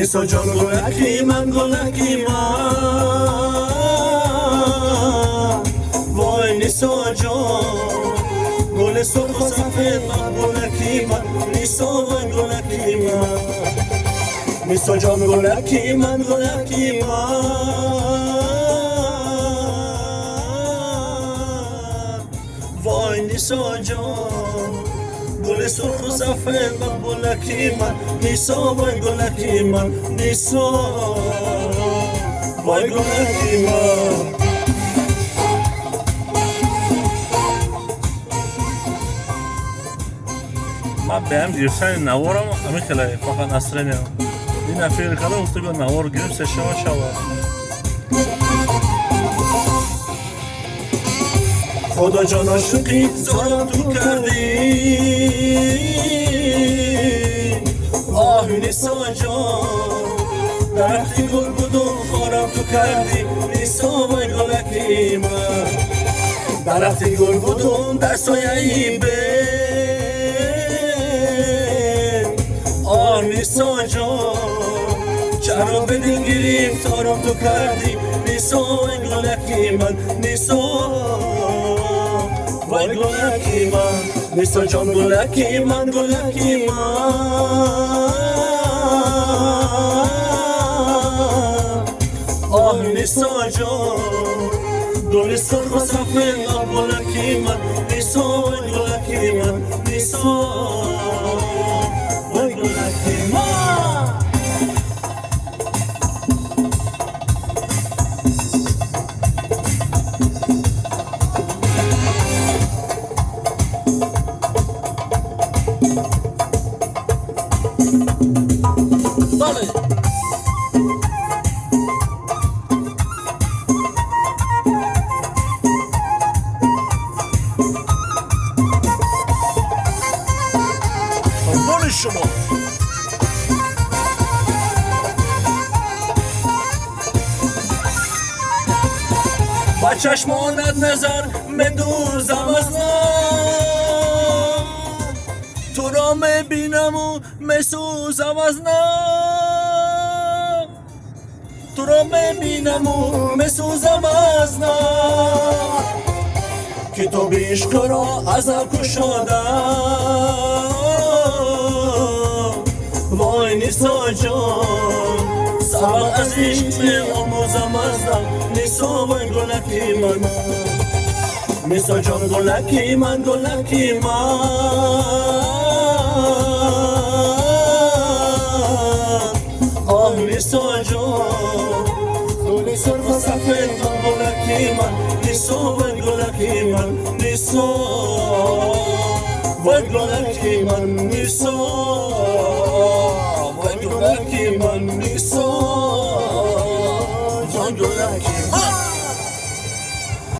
نیسا جان گلکی من گلکی من وای نیسا جان گل سرخ و سفید من گلکی من نیسا وای گلکی من نیسا جان گلکی من گلکی من وای نیسا جان گل سرخ و سفید من گلکی من نیسا وای گلکی من نیسا وای گلکی من من به هم گرفتن نوارم همین خیلی فقط اصلا نیم این افیر کده افتو بیا نوار گرفت سه شما شود خدا جان عاشقی زارم تو کردی آه نیسا جان درختی گل بودم خارم تو کردی نیسا وای گلکی من درختی گل بودم در سایه به آه نیسا جان چرا بدین گرفتارم تو کردی نیسا وای گلکی من نیسا وای گلکی من نیسا جان گلکی من گلکی من آه نیسا جان گل سرخ و سفید من گلکی من نیسا وای گلکی من نیسا وای گلکی من شما با چشمانت نظر مدوزم از نام تو را میبینم و میسوزم از نام تو را میبینم و میسوزم از نام کتاب عشق را ازم کشادم وای نیسا جان سبق از عشق می آموزم ازم نیسا وای گلکی من نیسا جان گلکی من گلکی من آه نیسا جان گل سرخ و سفید من گلکی من نیسا وای گلکی من نیسا وای گلکی من نیسا